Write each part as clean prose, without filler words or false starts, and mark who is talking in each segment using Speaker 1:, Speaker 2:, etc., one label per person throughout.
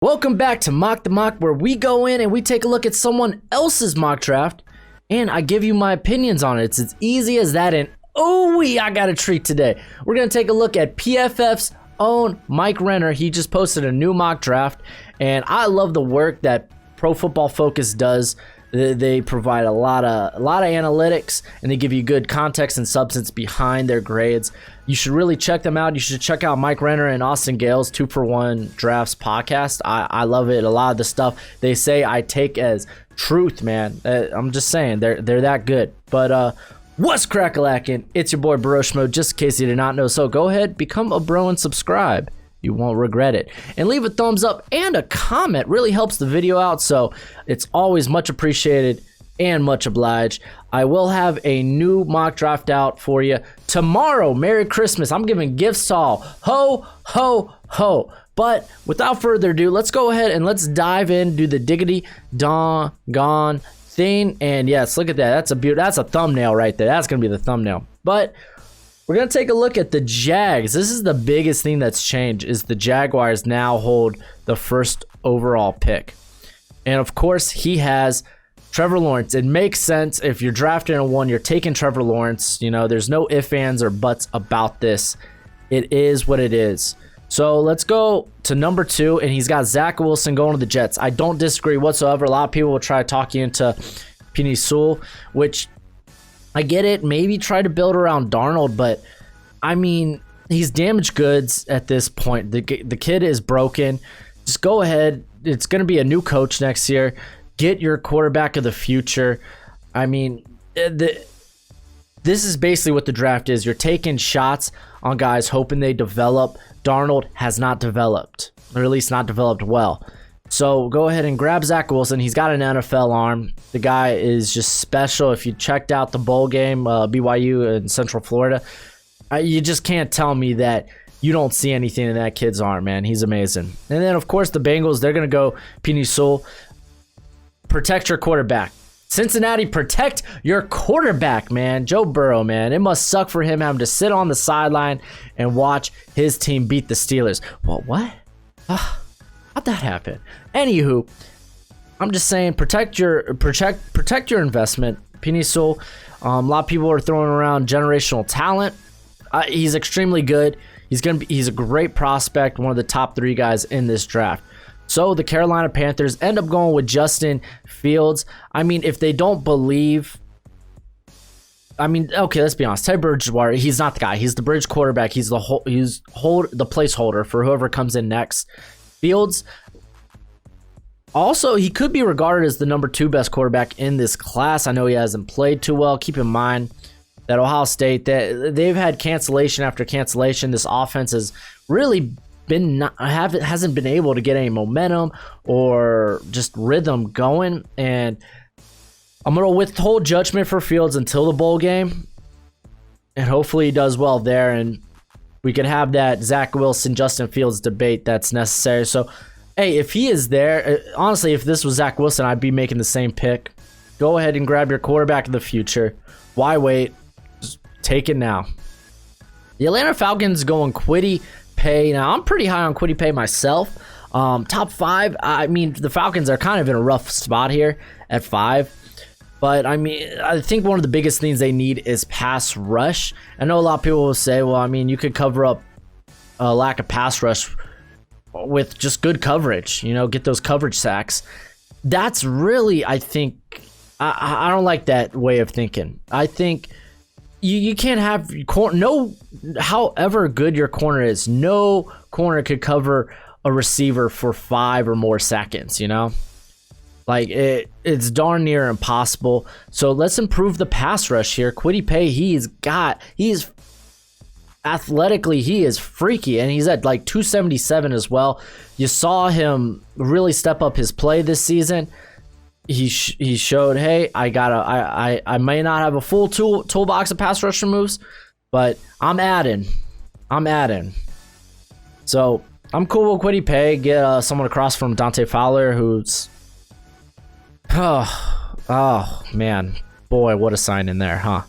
Speaker 1: Welcome back to Mock the Mock, where we go in and we take a look at someone else's mock draft, and I give you my opinions on it. It's as easy as that, and I got a treat today. We're going to take a look at PFF's own Mike Renner. He just posted a new mock draft, and I love the work that Pro Football Focus does. They provide a lot of analytics, and they give you good context and substance behind their grades. You should really check them out. You should check out Mike Renner and Austin Gale's 2-for-1 Drafts podcast. I love it. A lot of the stuff they say I take as truth, man. I'm just saying, they're that good. But what's crack-a-lackin'? It's your boy Baroshmo, just in case you did not know. So go ahead, become a bro and subscribe. You won't regret it. And leave a thumbs up and a comment. Really helps the video out, so it's always much appreciated and much obliged. I will have a new mock draft out for you tomorrow. Merry Christmas. I'm giving gifts to all. Ho, ho, ho. But without further ado, let's go ahead and let's dive in, do the diggity gone thing. And yes, look at that. That's a thumbnail right there. That's going to be the thumbnail. But we're going to take a look at the Jags. This is the biggest thing that's changed, is the Jaguars now hold the first overall pick. And of course, he has Trevor Lawrence. It makes sense. If you're drafting a 1, you're taking Trevor Lawrence. You know, there's no ifs, ands, or buts about this. It is what it is. So let's go to number 2, and he's got Zach Wilson going to the Jets. I don't disagree whatsoever. A lot of people will try to talk you into Penei Sewell, which I get it. Maybe try to build around Darnold, but I mean, he's damaged goods at this point. The kid is broken. Just go ahead. It's going to be a new coach next year. Get your quarterback of the future. I mean, this is basically what the draft is. You're taking shots on guys, hoping they develop. Darnold has not developed, or at least not developed well. So go ahead and grab Zach Wilson. He's got an NFL arm. The guy is just special. If you checked out the bowl game, BYU in Central Florida, you just can't tell me that you don't see anything in that kid's arm, man. He's amazing. And then, of course, the Bengals, they're going to go Penei Sewell. Protect your quarterback. Cincinnati, protect your quarterback, man. Joe Burrow, man. It must suck for him having to sit on the sideline and watch his team beat the Steelers. Well, what? How'd that happen? Anywho, I'm just saying, protect your investment. Penei Sewell, a lot of people are throwing around generational talent. He's extremely good. He's a great prospect, one of the top 3 guys in this draft. So the Carolina Panthers end up going with Justin Fields. I mean, if they don't believe, okay, let's be honest. Teddy Bridgewater, he's not the guy. He's the bridge quarterback. He's the placeholder for whoever comes in next. Fields, also, he could be regarded as the number 2 best quarterback in this class. I know he hasn't played too well. Keep in mind that Ohio State, they've had cancellation after cancellation. This offense has really hasn't been able to get any momentum or just rhythm going. And I'm going to withhold judgment for Fields until the bowl game. And hopefully he does well there. And we could have that Zach Wilson, Justin Fields debate that's necessary. So, hey, if he is there, honestly, if this was Zach Wilson, I'd be making the same pick. Go ahead and grab your quarterback of the future. Why wait? Just take it now. The Atlanta Falcons going Kwity Paye. Now, I'm pretty high on Kwity Paye myself. Top 5, I mean, the Falcons are kind of in a rough spot here at 5. But, I mean, I think one of the biggest things they need is pass rush. I know a lot of people will say, well, I mean, you could cover up a lack of pass rush with just good coverage. You know, get those coverage sacks. That's really, I think, I don't like that way of thinking. I think you can't have however good your corner is, no corner could cover a receiver for 5 or more seconds, you know? Like, it's darn near impossible. So let's improve the pass rush here. Kwity Paye, he's athletically, he is freaky, and he's at like 277 as well. You saw him really step up his play this season. He showed, hey, I may not have a full toolbox of pass rusher moves, but I'm adding. So I'm cool with Kwity Paye. Get someone across from Dante Fowler, who's oh man, boy, what a sign in there, huh?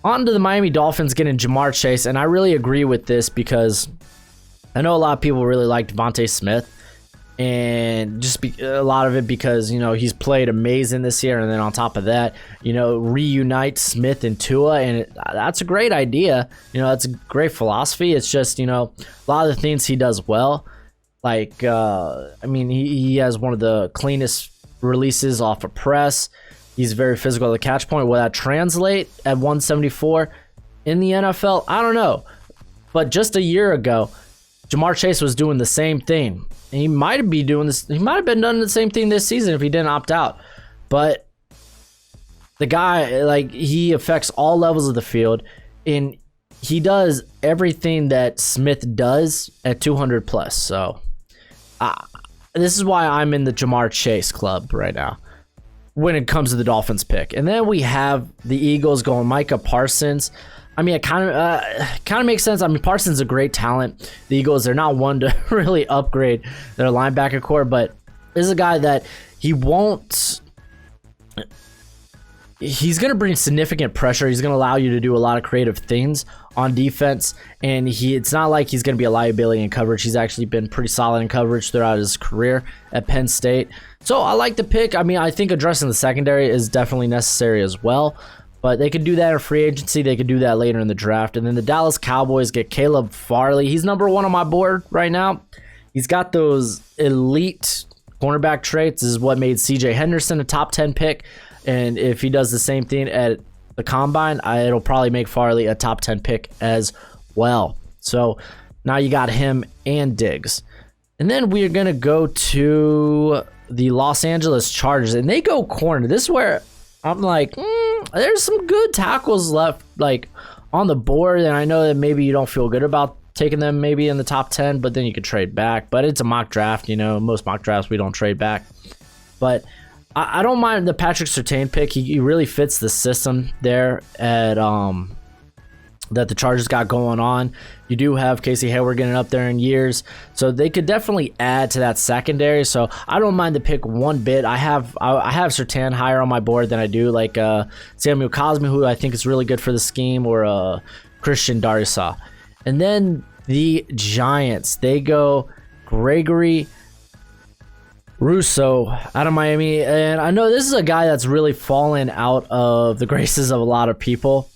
Speaker 1: On to the Miami Dolphins getting Jamar Chase, and I really agree with this because I know a lot of people really like Devontae Smith. And just a lot of it because, he's played amazing this year. And then on top of that, reunite Smith and Tua. And that's a great idea. That's a great philosophy. It's just, a lot of the things he does well. Like, he has one of the cleanest releases off of press. He's very physical at the catch point. Will that translate at 174 in the NFL? I don't know. But just a year ago, Ja'Marr Chase was doing the same thing. And he might have been doing this. He might have been doing the same thing this season if he didn't opt out. But the guy, he affects all levels of the field, and he does everything that Smith does at 200 plus. So this is why I'm in the Ja'Marr Chase club right now when it comes to the Dolphins pick. And then we have the Eagles going Micah Parsons. It kind of makes sense. Parsons is a great talent. The Eagles, they're not one to really upgrade their linebacker core, but this is a guy that he's going to bring significant pressure. He's going to allow you to do a lot of creative things on defense, and it's not like he's going to be a liability in coverage. He's actually been pretty solid in coverage throughout his career at Penn State. So I like the pick. I think addressing the secondary is definitely necessary as well. But they could do that in free agency. They could do that later in the draft. And then the Dallas Cowboys get Caleb Farley. He's number 1 on my board right now. He's got those elite cornerback traits. This is what made C.J. Henderson a top 10 pick. And if he does the same thing at the Combine, it'll probably make Farley a top 10 pick as well. So now you got him and Diggs. And then we're going to go to the Los Angeles Chargers. And they go corner. This is where I'm like, there's some good tackles left, on the board, and I know that maybe you don't feel good about taking them maybe in the top 10, but then you could trade back. But it's a mock draft, most mock drafts we don't trade back. But I don't mind the Patrick Surtain pick. He really fits the system there at that the Chargers got going on. You do have Casey Hayward getting up there in years, so they could definitely add to that secondary. So I don't mind the pick one bit. I have Surtain higher on my board than I do Samuel Cosme, who I think is really good for the scheme, or Christian Darrisaw. And then the Giants, they go Gregory Rousseau out of Miami, and I know this is a guy that's really fallen out of the graces of a lot of people.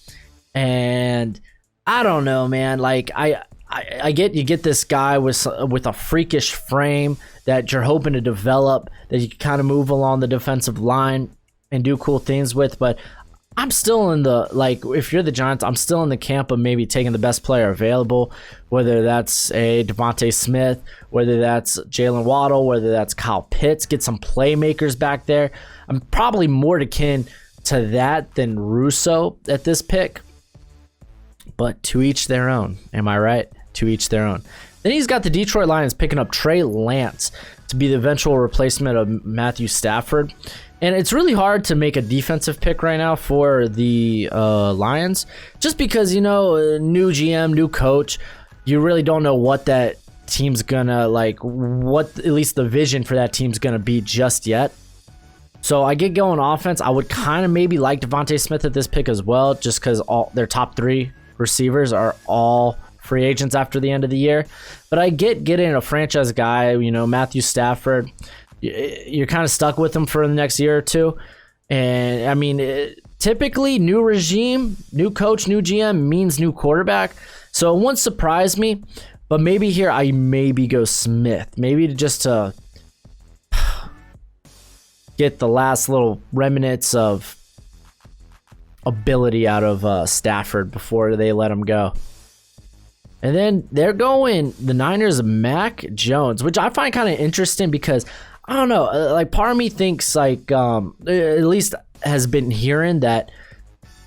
Speaker 1: And I don't know, man. I get you get this guy with a freakish frame that you're hoping to develop, that you can kind of move along the defensive line and do cool things with. But I'm still in the if you're the Giants, I'm still in the camp of maybe taking the best player available, whether that's a Devontae Smith, whether that's Jalen Waddle, whether that's Kyle Pitts. Get some playmakers back there. I'm probably more akin to that than Rousseau at this pick. But to each their own. Am I right? To each their own. Then he's got the Detroit Lions picking up Trey Lance to be the eventual replacement of Matthew Stafford. And it's really hard to make a defensive pick right now for the Lions. Just because, new GM, new coach, you really don't know what that team's gonna, what at least the vision for that team's gonna be just yet. So I get going offense. I would kind of maybe like Devontae Smith at this pick as well, just because all their top 3 receivers are all free agents after the end of the year. But I getting a franchise guy, Matthew Stafford. You're kind of stuck with him for the next year or two. And typically new regime, new coach, new GM means new quarterback. So it wouldn't surprise me, but maybe here I maybe go Smith. Maybe just to get the last little remnants of ability out of Stafford before they let him go. And then they're going the Niners, Mac Jones, which I find kind of interesting because I don't know, part of me thinks at least has been hearing that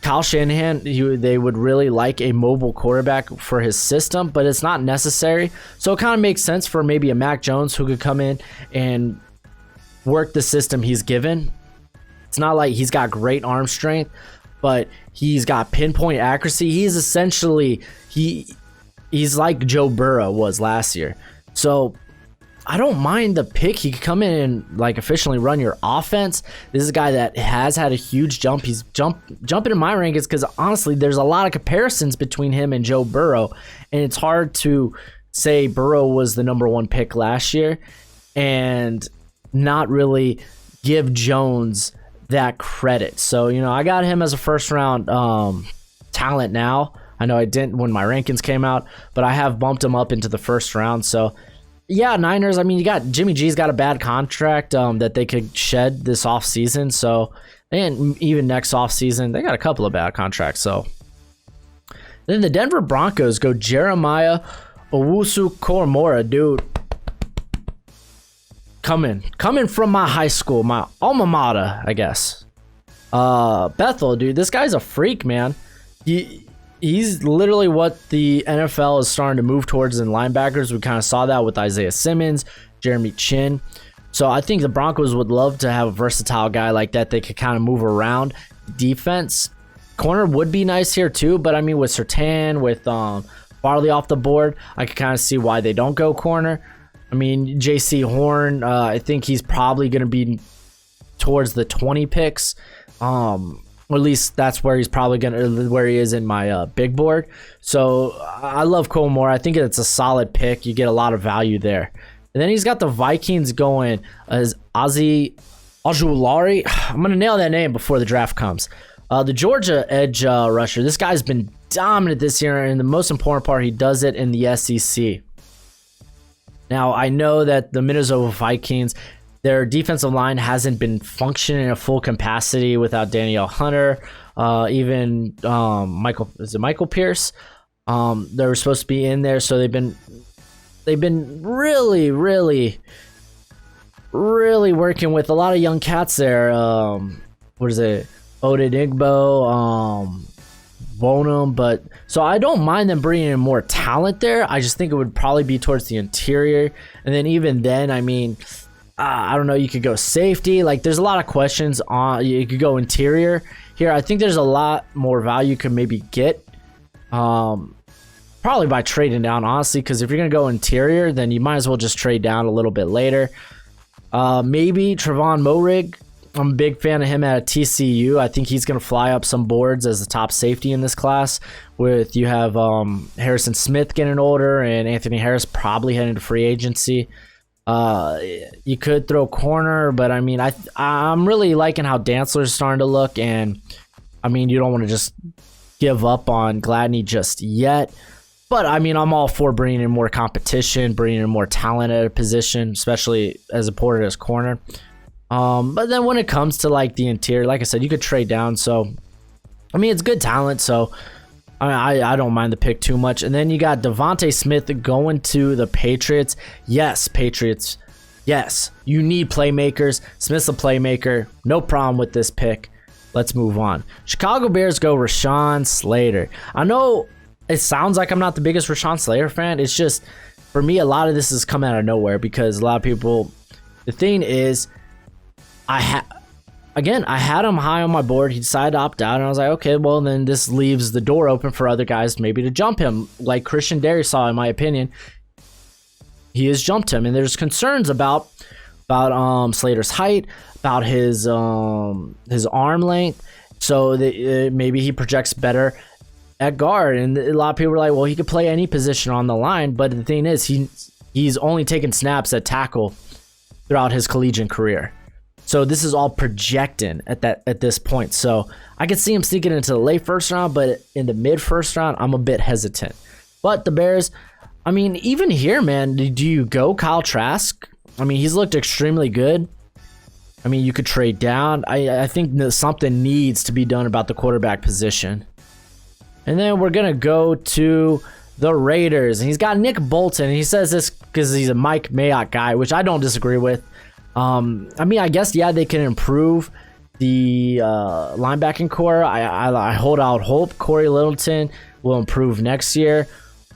Speaker 1: Kyle Shanahan, they would really like a mobile quarterback for his system, but it's not necessary. So it kind of makes sense for maybe a Mac Jones who could come in and work the system he's given. It's not like he's got great arm strength, but he's got pinpoint accuracy. He's essentially, he's like Joe Burrow was last year. So I don't mind the pick. He could come in and officially run your offense. This is a guy that has had a huge jump. He's jumping in my rankings because honestly, there's a lot of comparisons between him and Joe Burrow, and it's hard to say Burrow was the number 1 pick last year and not really give Jones that credit. So, I got him as a first round talent now. I know I didn't when my rankings came out, but I have bumped him up into the first round. So, yeah, Niners, you got Jimmy G's got a bad contract that they could shed this offseason. So, and even next offseason, they got a couple of bad contracts. So, then the Denver Broncos go Jeremiah Owusu-Koramoah, dude. Coming from my high school, my alma mater, I guess. Bethel, dude, this guy's a freak, man. He's literally what the NFL is starting to move towards in linebackers. We kind of saw that with Isaiah Simmons, Jeremy Chin. So I think the Broncos would love to have a versatile guy like that. They could kind of move around defense. Corner would be nice here too, but with Surtain, with Farley off the board, I could kind of see why they don't go corner. J.C. Horn, I think he's probably going to be towards the 20 picks. Or at least that's where he's probably where he is in my big board. So I love Koramoah. I think it's a solid pick. You get a lot of value there. And then he's got the Vikings going as Ozzie Ojulari. I'm going to nail that name before the draft comes. The Georgia edge rusher. This guy's been dominant this year, and the most important part, he does it in the SEC. Now, I know that the Minnesota Vikings, their defensive line hasn't been functioning at full capacity without Danielle Hunter, even Michael Pierce. They were supposed to be in there, so they've been really, really, really working with a lot of young cats there. Odenigbo, Bonham, but so I don't mind them bringing in more talent there. I just think it would probably be towards the interior, and then even then, I don't know. You could go safety. There's a lot of questions on. You could go interior here. I think there's a lot more value you could maybe get, probably by trading down, honestly. Because if you're gonna go interior, then you might as well just trade down a little bit later. Maybe Trevon Moehrig. I'm a big fan of him at TCU. I think he's gonna fly up some boards as the top safety in this class. You have Harrison Smith getting older and Anthony Harris probably heading to free agency. You could throw corner, but I'm really liking how Dantzler's starting to look, and you don't want to just give up on Gladney just yet. But I'm all for bringing in more competition, bringing in more talent at a position, especially as important as corner. But then when it comes to the interior, like I said, you could trade down. So it's good talent. So I don't mind the pick too much. And then you got Devontae Smith going to the Patriots. Yes, Patriots. Yes, you need playmakers. Smith's a playmaker. No problem with this pick. Let's move on. Chicago Bears go Rashawn Slater. I know it sounds like I'm not the biggest Rashawn Slater fan. It's just, for me, a lot of this has come out of nowhere because a lot of people, the thing is, I had him high on my board. He decided to opt out, and I was like, okay, well, then this leaves the door open for other guys maybe to jump him, like Christian Darrisaw, in my opinion. He has jumped him, and there's concerns about Slater's height, about his arm length, so that maybe he projects better at guard. And a lot of people are like, well, he could play any position on the line, but the thing is, he's only taken snaps at tackle throughout his collegiate career. So this is all projecting at this point. So I could see him sneaking into the late first round, but in the mid first round, I'm a bit hesitant. But the Bears, even here, man, do you go Kyle Trask? He's looked extremely good. You could trade down. I think that something needs to be done about the quarterback position. And then we're going to go to the Raiders. And he's got Nick Bolton. And he says this because he's a Mike Mayock guy, which I don't disagree with. I guess, yeah, they can improve the linebacking core. I hold out hope Corey Littleton will improve next year.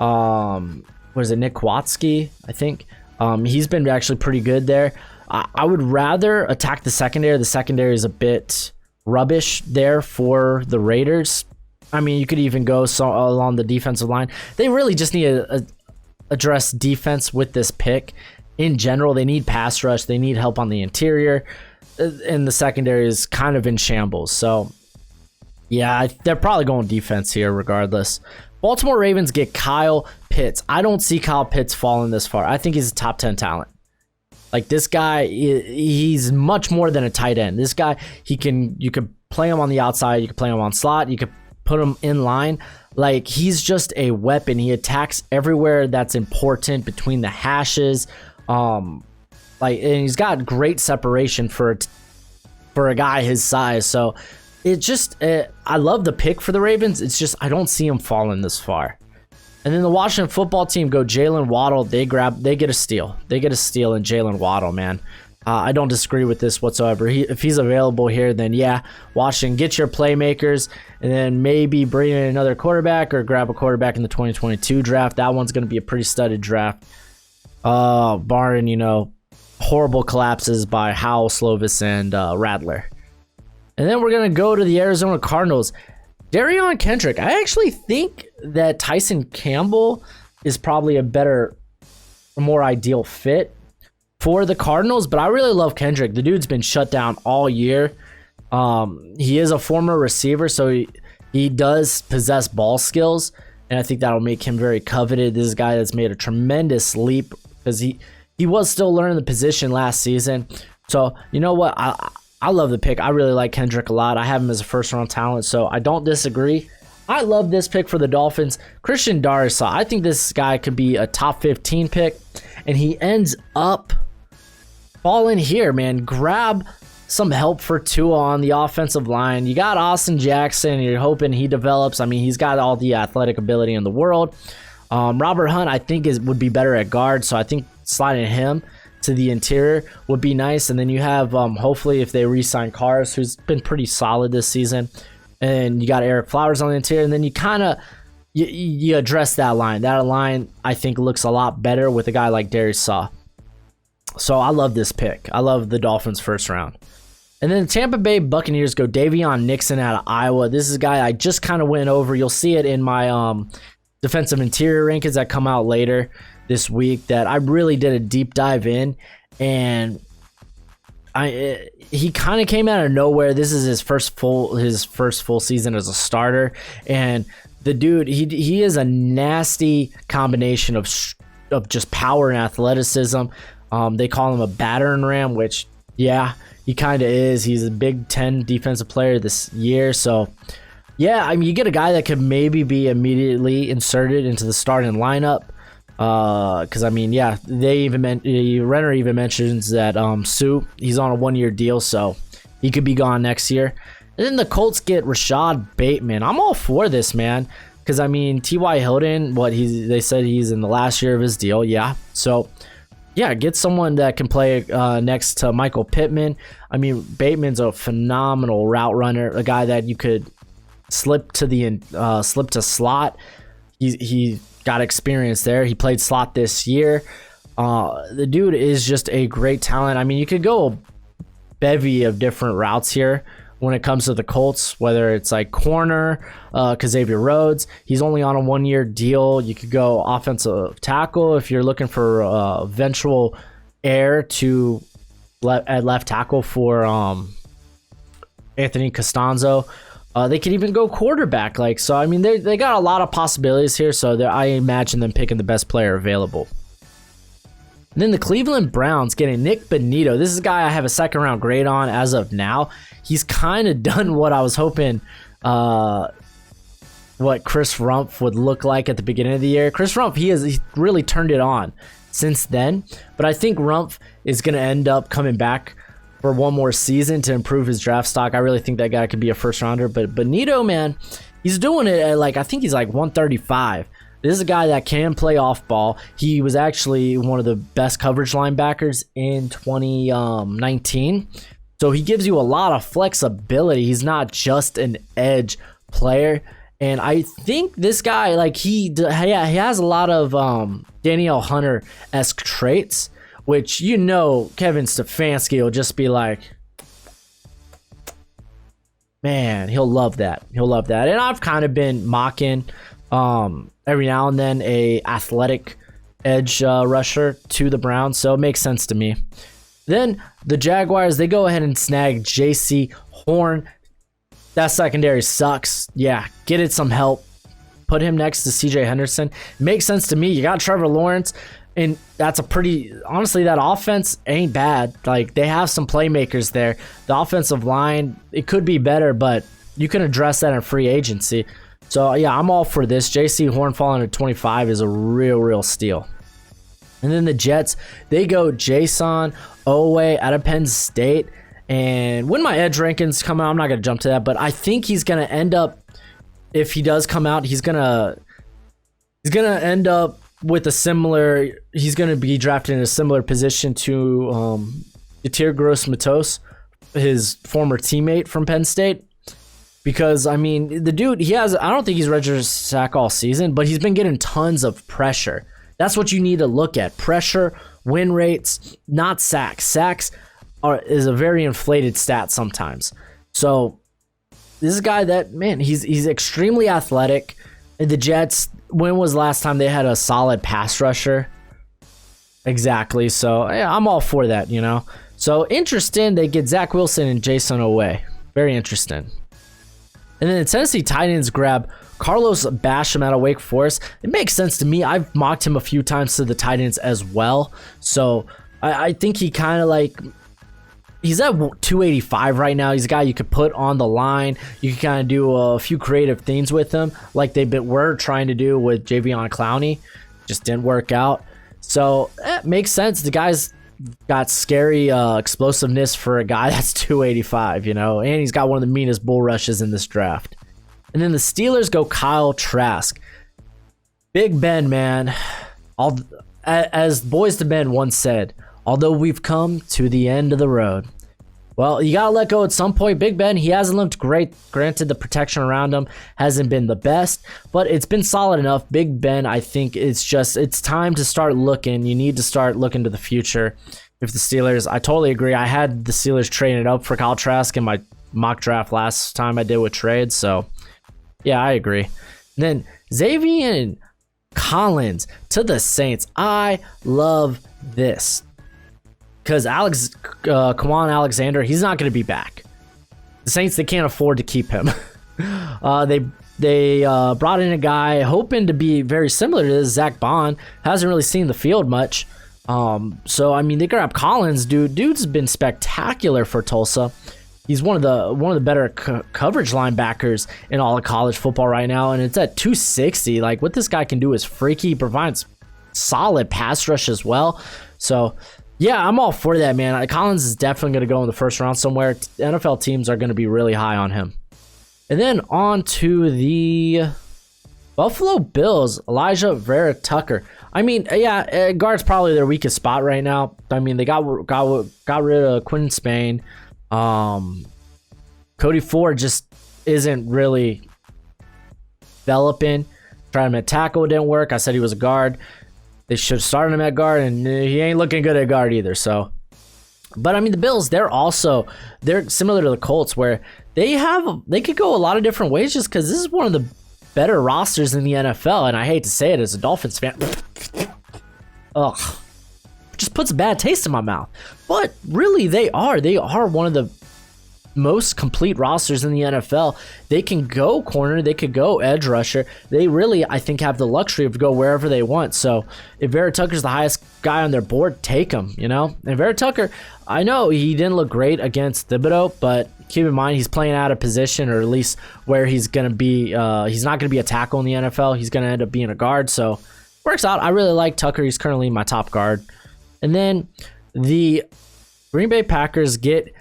Speaker 1: Nick Kwiatkowski, I think. He's been actually pretty good there. I would rather attack the secondary. The secondary is a bit rubbish there for the Raiders. You could even go along the defensive line. They really just need to address defense with this pick. In general, they need pass rush. They need help on the interior. And the secondary is kind of in shambles. So, yeah, they're probably going defense here regardless. Baltimore Ravens get Kyle Pitts. I don't see Kyle Pitts falling this far. I think he's a top 10 talent. Like this guy, he's much more than a tight end. This guy, you could play him on the outside, you could play him on slot, you could put him in line. Like he's just a weapon. He attacks everywhere that's important between the hashes. And he's got great separation for a guy his size. So I love the pick for the Ravens. It's just I don't see him falling this far. And then the Washington football team go Jalen Waddle. They get a steal. They get a steal in Jalen Waddle, man. I don't disagree with this whatsoever. If he's available here, then yeah, Washington, get your playmakers, and then maybe bring in another quarterback or grab a quarterback in the 2022 draft. That one's going to be a pretty studded draft. Barring, horrible collapses by Howell, Slovis, and Rattler. And then we're going to go to the Arizona Cardinals. Darion Kendrick. I actually think that Tyson Campbell is probably a more ideal fit for the Cardinals, but I really love Kendrick. The dude's been shut down all year. He is a former receiver, so he does possess ball skills, and I think that'll make him very coveted. This is a guy that's made a tremendous leap because he was still learning the position last season. So, you know what? I love the pick. I really like Kendrick a lot. I have him as a first-round talent, so I don't disagree. I love this pick for the Dolphins. Christian Darrisaw. I think this guy could be a top 15 pick, and he ends up falling here, man. Grab some help for Tua on the offensive line. You got Austin Jackson. You're hoping he develops. I mean, he's got all the athletic ability in the world. Robert Hunt, I think, would be better at guard, so I think sliding him to the interior would be nice. And then you have hopefully if they re-sign Cars, who's been pretty solid this season, and you got Eric Flowers on the interior, and then you kind of you address that line. I think looks a lot better with a guy like Darrisaw. So I love this pick. I love the Dolphins first round. And then the Tampa Bay Buccaneers go Davion Nixon out of Iowa. This is a guy I just kind of went over. You'll see it in my defensive interior rankings that come out later this week that I really did a deep dive in, and he kind of came out of nowhere. This is his first full season as a starter, and the dude he is a nasty combination of just power and athleticism. They call him a battering ram, which yeah, he kind of is. He's a Big Ten defensive player this year, so yeah, I mean you get a guy that could maybe be immediately inserted into the starting lineup. Because I mean, yeah, Renner even mentions that Sue, he's on a 1-year deal, so he could be gone next year. And then the Colts get Rashad Bateman. I'm all for this, man, because I mean T.Y. Hilton, they said he's in the last year of his deal, yeah. So yeah, get someone that can play next to Michael Pittman. I mean, Bateman's a phenomenal route runner, a guy that you could slip to slot. He got experience there. He played slot this year. The dude is just a great talent. I mean, you could go a bevy of different routes here when it comes to the Colts, whether it's like corner, Xavier Rhodes. He's only on a 1-year deal. You could go offensive tackle if you're looking for eventual heir to at left tackle for Anthony Costanzo. They could even go quarterback. So I mean, they got a lot of possibilities here. So I imagine them picking the best player available. And then the Cleveland Browns getting Nick Bonito. This is a guy I have a second-round grade on as of now. He's kind of done what I was hoping what Chris Rumpf would look like at the beginning of the year. Chris Rumpf, he really turned it on since then. But I think Rumpf is going to end up coming back for one more season to improve his draft stock. I really think that guy could be a first rounder, but Bonito, man, he's doing it at I think he's 135. This is a guy that can play off ball. He was actually one of the best coverage linebackers in 2019. So he gives you a lot of flexibility. He's not just an edge player. And I think this guy, he has a lot of Danielle Hunter-esque traits, which, Kevin Stefanski will just be like, man, he'll love that. He'll love that. And I've kind of been mocking every now and then a athletic edge rusher to the Browns, so it makes sense to me. Then the Jaguars, they go ahead and snag J.C. Horn. That secondary sucks. Yeah, get it some help. Put him next to C.J. Henderson. Makes sense to me. You got Trevor Lawrence. And that's honestly, that offense ain't bad. Like, they have some playmakers there. The offensive line, it could be better, but you can address that in free agency. So, yeah, I'm all for this. J.C. Horn falling to 25 is a real steal. And then the Jets, they go Jason Owe out of Penn State. And when my edge rankings come out, I'm not going to jump to that, but I think he's going to end up, if he does come out, he's going to end up with he's going to be drafted in a similar position to Yetur Gross-Matos, his former teammate from Penn State. Because, I mean, the dude, I don't think he's registered sack all season, but he's been getting tons of pressure. That's what you need to look at. Pressure, win rates, not sacks. Sacks is a very inflated stat sometimes. So, this is a guy that, man, he's extremely athletic. And the Jets, when was the last time they had a solid pass rusher? Exactly. So, yeah, I'm all for that, you know. So, interesting, they get Zach Wilson and Jason Owe. Very interesting. And then the Tennessee Titans grab Carlos Basham out of Wake Forest. It makes sense to me. I've mocked him a few times to the Titans as well. So, I think he kind of like... He's at 285 right now. He's a guy you could put on the line. You can kind of do a few creative things with him, like they were trying to do with Javion Clowney. Just didn't work out. So it makes sense. The guy's got scary explosiveness for a guy that's 285, you know, and he's got one of the meanest bull rushes in this draft. And then the Steelers go Kyle Trask. Big Ben, man. As Boys to Ben once said, although we've come to the end of the road. Well, you got to let go at some point. Big Ben, he hasn't looked great. Granted, the protection around him hasn't been the best, but it's been solid enough. Big Ben, I think it's time to start looking. You need to start looking to the future. If the Steelers, I totally agree. I had the Steelers trading up for Kyle Trask in my mock draft last time I did with trades. So, yeah, I agree. And then Xavier Collins to the Saints. I love this. Because Kwan Alexander, he's not going to be back. The Saints, they can't afford to keep him. They brought in a guy hoping to be very similar to this, Zach Bond. Hasn't really seen the field much. So, I mean, they grab Collins, dude. Dude's been spectacular for Tulsa. He's one of the better coverage linebackers in all of college football right now, and it's at 260. Like, what this guy can do is freaky. He provides solid pass rush as well. So, yeah, I'm all for that, man. Collins is definitely going to go in the first round somewhere. NFL teams are going to be really high on him. And then on to the Buffalo Bills, Elijah Vera Tucker. I mean, yeah, guard's probably their weakest spot right now. I mean, they got rid of Quinn Spain. Cody Ford just isn't really developing. Tried him at tackle, it didn't work. I said he was a guard. They should have started him at guard, and he ain't looking good at guard either. So, but I mean, the Bills, they're similar to the Colts, where they could go a lot of different ways, just because this is one of the better rosters in the NFL. And I hate to say it as a Dolphins fan, ugh, just puts a bad taste in my mouth. But really, they are one of the most complete rosters in the NFL. They can go corner, they could go edge rusher. They really, I think, have the luxury of go wherever they want. So if Vera Tucker's the highest guy on their board, take him, you know? And Vera Tucker, I know he didn't look great against Thibodeau, but keep in mind he's playing out of position, or at least where he's going to be. He's not going to be a tackle in the NFL. He's going to end up being a guard. So works out. I really like Tucker. He's currently my top guard. And then the Green Bay Packers get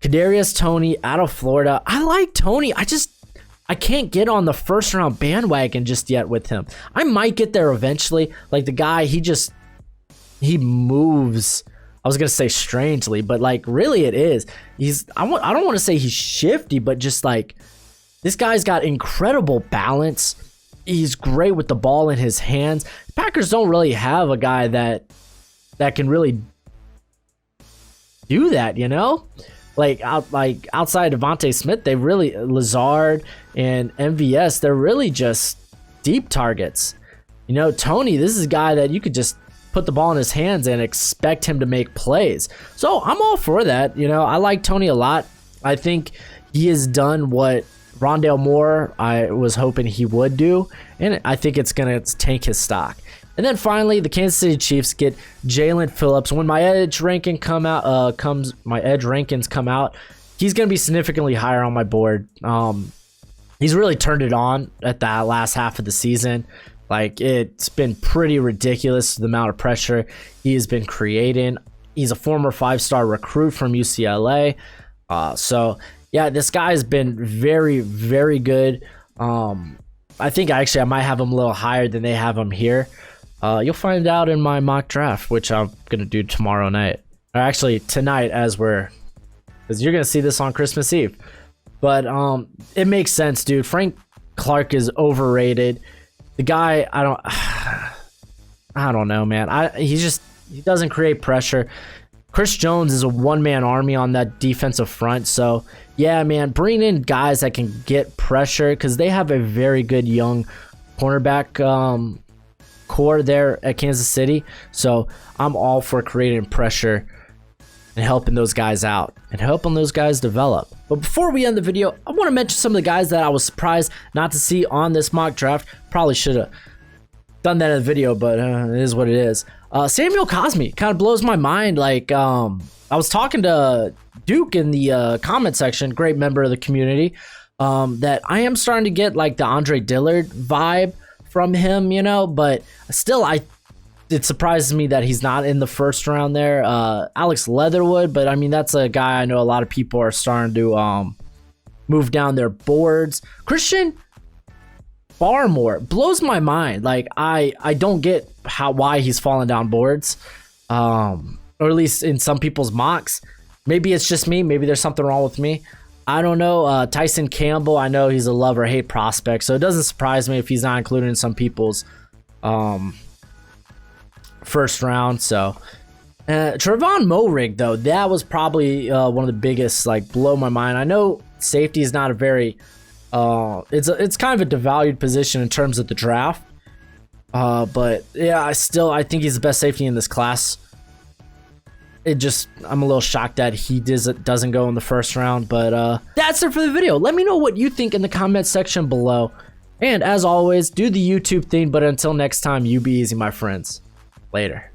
Speaker 1: Kadarius Toney out of Florida. I like Toney. I can't get on the first round bandwagon just yet with him. I might get there eventually. Like, the guy, he moves. I was gonna say strangely, but like, really it is. I don't want to say he's shifty, but just like, this guy's got incredible balance. He's great with the ball in his hands. The Packers don't really have a guy that can really do that, you know? Like outside Devontae Smith, they really, Lazard and MVS, they're really just deep targets. You know, Toney, this is a guy that you could just put the ball in his hands and expect him to make plays. So I'm all for that. You know, I like Toney a lot. I think he has done what Rondale Moore I was hoping he would do, and I think it's going to tank his stock. And then finally, the Kansas City Chiefs get Jalen Phillips. When my edge ranking rankings come out, he's going to be significantly higher on my board. He's really turned it on at that last half of the season. Like, it's been pretty ridiculous, the amount of pressure he has been creating. He's a former 5-star recruit from UCLA. So, yeah, this guy has been very, very good. I think I might have him a little higher than they have him here. You'll find out in my mock draft, which I'm going to do tomorrow night. Or actually, tonight, because you're going to see this on Christmas Eve. But it makes sense, dude. Frank Clark is overrated. The guy, I don't know, man. He doesn't create pressure. Chris Jones is a one-man army on that defensive front. So, yeah, man, bring in guys that can get pressure because they have a very good young cornerback core there at Kansas City. So, I'm all for creating pressure and helping those guys out and helping those guys develop. But before we end the video, I want to mention some of the guys that I was surprised not to see on this mock draft. Probably should have done that in the video, but it is what it is. Samuel Cosme kind of blows my mind. Like, I was talking to Duke in the comment section, great member of the community, that I am starting to get like the Andre Dillard vibe from him, you know, but still it surprises me that he's not in the first round there. Alex Leatherwood, but I mean, that's a guy I know a lot of people are starting to move down their boards. Christian Barmore blows my mind. Like, I don't get why he's falling down boards, or at least in some people's mocks. Maybe it's just me. Maybe there's something wrong with me. I don't know. Tyson Campbell, I know he's a love or hate prospect, so it doesn't surprise me if he's not included in some people's first round. So Trevon Moehrig, though, that was probably one of the biggest, like, blow my mind. I know safety is not a very it's kind of a devalued position in terms of the draft, but yeah, I think he's the best safety in this class. I'm a little shocked that he doesn't go in the first round, but that's it for the video. Let me know what you think in the comment section below, and as always, do the YouTube thing. But until next time, you be easy, my friends. Later.